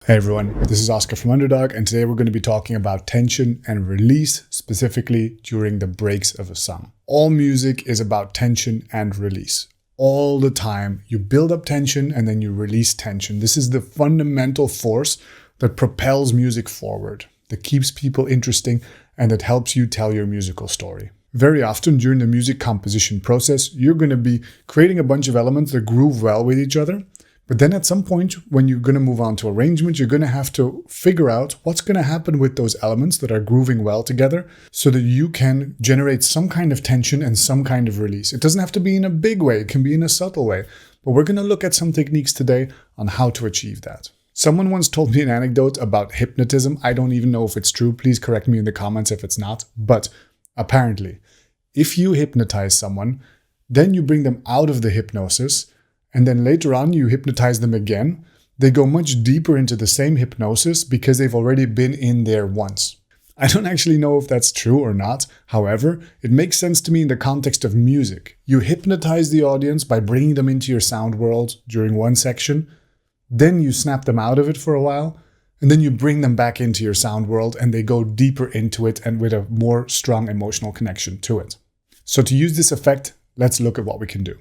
Hey everyone, this is Oscar from Underdog, and today we're going to be talking about tension and release, specifically during the breaks of a song. All music is about tension and release. All the time, you build up tension and then you release tension. This is the fundamental force that propels music forward, that keeps people interesting, and that helps you tell your musical story. Very often during the music composition process, you're going to be creating a bunch of elements that groove well with each other. But then at some point, when you're going to move on to arrangement, you're going to have to figure out what's going to happen with those elements that are grooving well together so that you can generate some kind of tension and some kind of release. It doesn't have to be in a big way. It can be in a subtle way. But we're going to look at some techniques today on how to achieve that. Someone once told me an anecdote about hypnotism. I don't even know if it's true. Please correct me in the comments if it's not. But apparently, if you hypnotize someone, then you bring them out of the hypnosis, and then later on you hypnotize them again, they go much deeper into the same hypnosis because they've already been in there once. I don't actually know if that's true or not. However, it makes sense to me in the context of music. You hypnotize the audience by bringing them into your sound world during one section, then you snap them out of it for a while, and then you bring them back into your sound world and they go deeper into it and with a more strong emotional connection to it. So to use this effect, let's look at what we can do.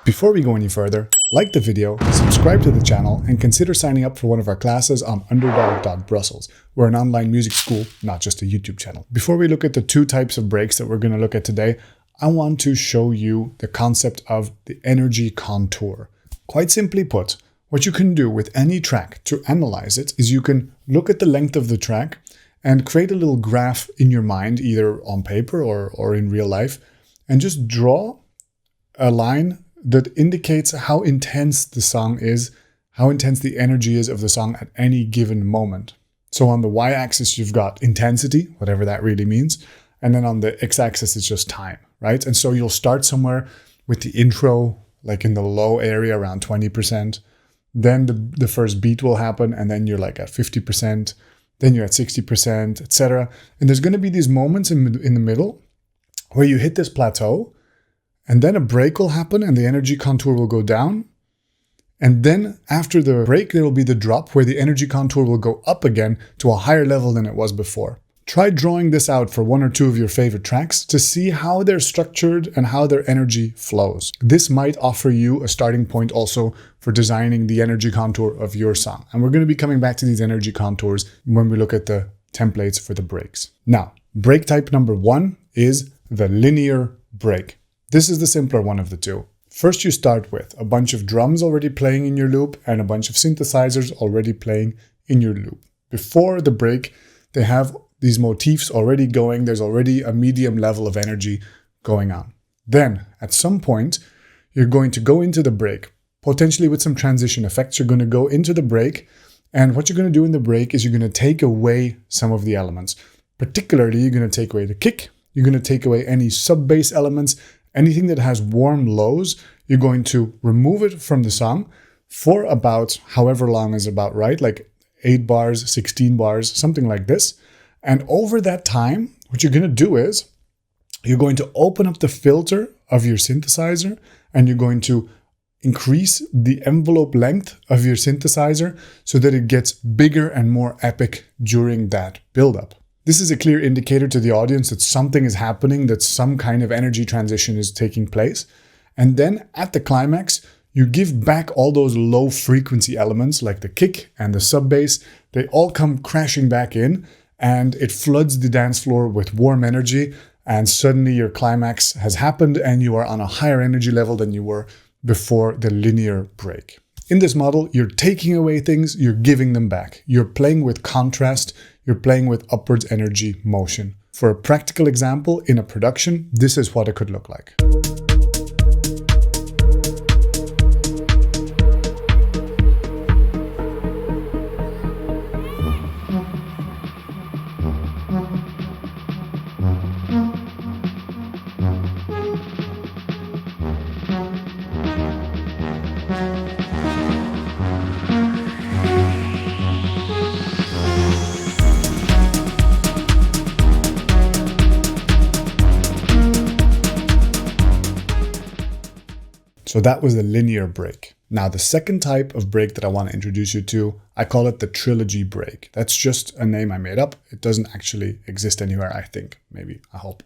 Before we go any further, like the video, subscribe to the channel, and consider signing up for one of our classes on underdog.brussels. We're an online music school, not just a YouTube channel. Before we look at the two types of breaks that we're going to look at today, I want to show you the concept of the Energy Countour. Quite simply put, what you can do with any track to analyze it is you can look at the length of the track and create a little graph in your mind, either on paper or in real life, and just draw a line that indicates how intense the song is, how intense the energy is of the song at any given moment. So on the y-axis, you've got intensity, whatever that really means. And then on the x-axis, it's just time, right? And so you'll start somewhere with the intro, like in the low area around 20%. Then the first beat will happen, and then you're like at 50%. Then you're at 60%, etc. And there's going to be these moments in the middle where you hit this plateau, and then a break will happen and the energy contour will go down. And then after the break, there will be the drop where the energy contour will go up again to a higher level than it was before. Try drawing this out for one or two of your favorite tracks to see how they're structured and how their energy flows. This might offer you a starting point also for designing the energy contour of your song. And we're going to be coming back to these energy contours when we look at the templates for the breaks. Now, break type number one is the linear break. This is the simpler one of the two. First, you start with a bunch of drums already playing in your loop and a bunch of synthesizers already playing in your loop. Before the break, they have these motifs already going. There's already a medium level of energy going on. Then, at some point, you're going to go into the break, potentially with some transition effects. You're going to go into the break, and what you're going to do in the break is you're going to take away some of the elements. Particularly, you're going to take away the kick. You're going to take away any sub-bass elements. Anything that has warm lows, you're going to remove it from the song for about however long is about right, like 8 bars, 16 bars, something like this. And over that time, what you're going to do is you're going to open up the filter of your synthesizer and you're going to increase the envelope length of your synthesizer so that it gets bigger and more epic during that buildup. This is a clear indicator to the audience that something is happening, that some kind of energy transition is taking place. And then at the climax, you give back all those low frequency elements like the kick and the sub bass. They all come crashing back in and it floods the dance floor with warm energy. And suddenly your climax has happened and you are on a higher energy level than you were before the linear break. In this model, you're taking away things, you're giving them back. You're playing with contrast, you're playing with upwards energy motion. For a practical example, in a production, this is what it could look like. So that was the linear break. Now the second type of break that I want to introduce you to, I call it the Trilogy Break. That's just a name I made up. It doesn't actually exist anywhere, I think. Maybe, I hope.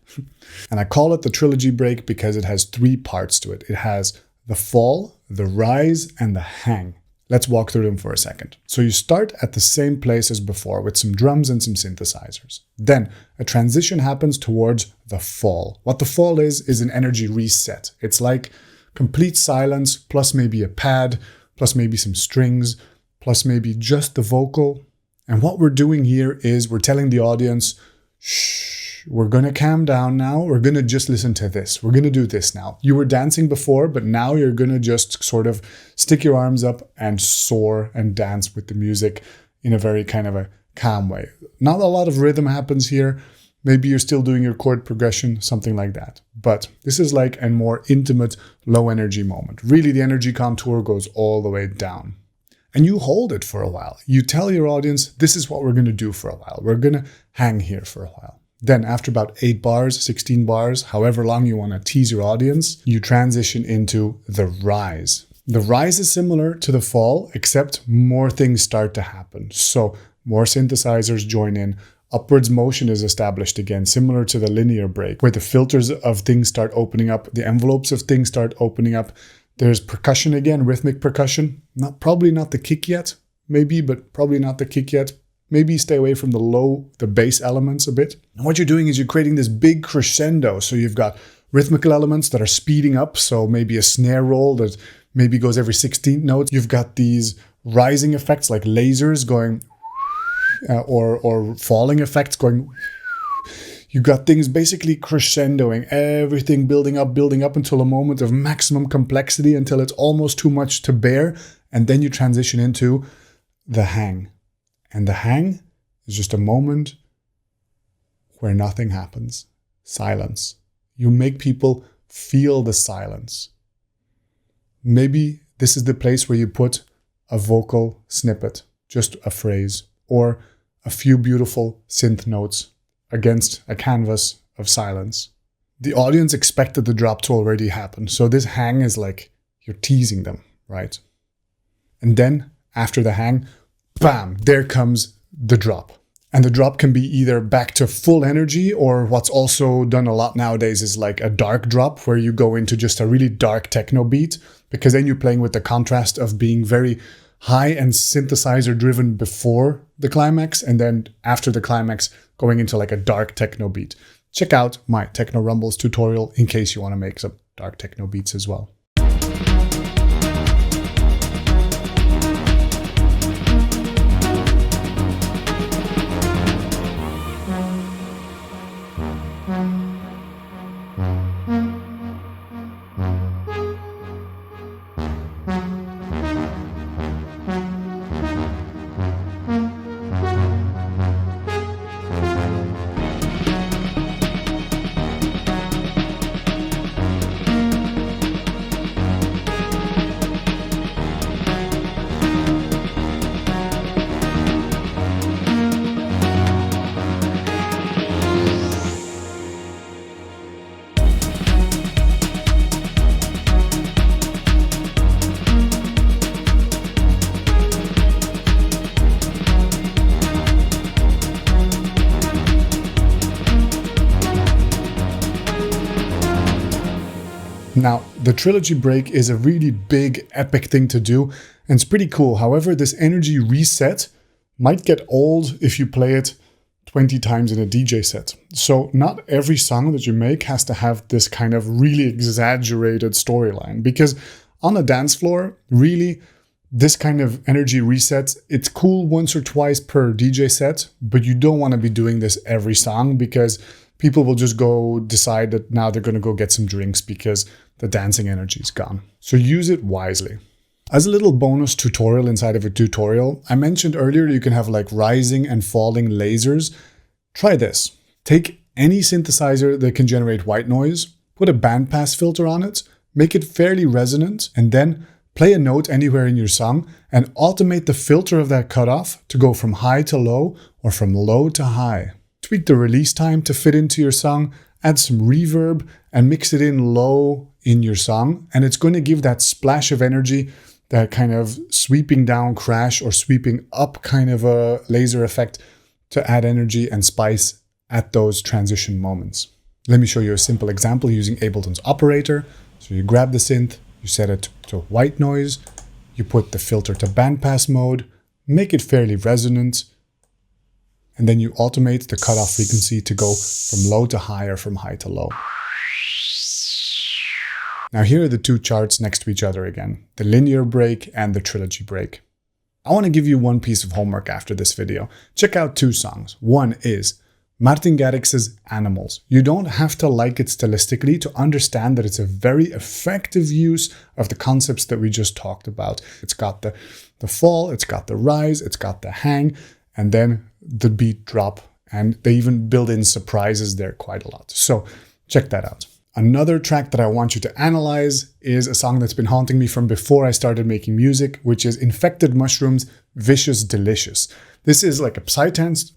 And I call it the Trilogy Break because it has 3 parts to it. It has the fall, the rise, and the hang. Let's walk through them for a second. So you start at the same place as before with some drums and some synthesizers. Then a transition happens towards the fall. What the fall is an energy reset. It's like complete silence, plus maybe a pad, plus maybe some strings, plus maybe just the vocal. And what we're doing here is we're telling the audience, shh, we're going to calm down now. We're going to just listen to this. We're going to do this now. You were dancing before, but now you're going to just sort of stick your arms up and soar and dance with the music in a very kind of a calm way. Not a lot of rhythm happens here. Maybe you're still doing your chord progression, something like that. But this is like a more intimate, low energy moment. Really, the energy contour goes all the way down. And you hold it for a while. You tell your audience, this is what we're going to do for a while. We're going to hang here for a while. Then after about 8 bars, 16 bars, however long you want to tease your audience, you transition into the rise. The rise is similar to the fall, except more things start to happen. So more synthesizers join in. Upwards motion is established again, similar to the linear break, where the filters of things start opening up, the envelopes of things start opening up. There's percussion again, rhythmic percussion. Probably not the kick yet, maybe, but probably not the kick yet. Maybe stay away from the bass elements a bit. And what you're doing is you're creating this big crescendo. So you've got rhythmical elements that are speeding up. So maybe a snare roll that maybe goes every 16th note. You've got these rising effects like lasers going, or falling effects going. You've got things basically crescendoing, everything building up until a moment of maximum complexity, until it's almost too much to bear. And then you transition into the hang. And the hang is just a moment where nothing happens. Silence. You make people feel the silence. Maybe this is the place where you put a vocal snippet, just a phrase, or a few beautiful synth notes against a canvas of silence. The audience expected the drop to already happen. So this hang is like you're teasing them, right? And then after the hang, bam, there comes the drop. And the drop can be either back to full energy, or what's also done a lot nowadays is like a dark drop where you go into just a really dark techno beat, because then you're playing with the contrast of being very high and synthesizer driven before the climax, and then after the climax going into like a dark techno beat. Check out my Techno Rumbles tutorial in case you want to make some dark techno beats as well. Now, the Trilogy Break is a really big, epic thing to do, and it's pretty cool. However, this energy reset might get old if you play it 20 times in a DJ set. So not every song that you make has to have this kind of really exaggerated storyline, because on a dance floor, really, this kind of energy reset, it's cool once or twice per DJ set, but you don't want to be doing this every song, because people will just go decide that now they're going to go get some drinks because the dancing energy is gone. So use it wisely. As a little bonus tutorial inside of a tutorial, I mentioned earlier you can have like rising and falling lasers. Try this. Take any synthesizer that can generate white noise, put a bandpass filter on it, make it fairly resonant, and then play a note anywhere in your song and automate the filter of that cutoff to go from high to low or from low to high. Tweak the release time to fit into your song, add some reverb, and mix it in low in your song, and it's going to give that splash of energy, that kind of sweeping down crash or sweeping up kind of a laser effect to add energy and spice at those transition moments. Let me show you a simple example using Ableton's operator. So you grab the synth, you set it to white noise, you put the filter to bandpass mode, make it fairly resonant, and then you automate the cutoff frequency to go from low to high or from high to low. Now here are the two charts next to each other again, the linear break and the trilogy break. I want to give you one piece of homework after this video. Check out two songs. One is Martin Garrix's Animals. You don't have to like it stylistically to understand that it's a very effective use of the concepts that we just talked about. It's got the fall, it's got the rise, it's got the hang, and then the beat drop. And they even build in surprises there quite a lot. So check that out. Another track that I want you to analyze is a song that's been haunting me from before I started making music, which is Infected Mushrooms, Vicious Delicious. This is like a psytrance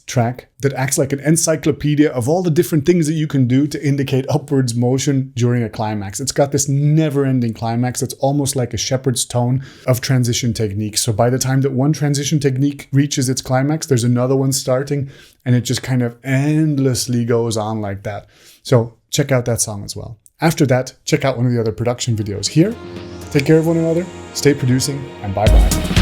track that acts like an encyclopedia of all the different things that you can do to indicate upwards motion during a climax. It's got this never-ending climax that's almost like a shepherd's tone of transition techniques. So by the time that one transition technique reaches its climax, there's another one starting, and it just kind of endlessly goes on like that. So check out that song as well. After that, check out one of the other production videos here. Take care of one another, stay producing, and bye-bye.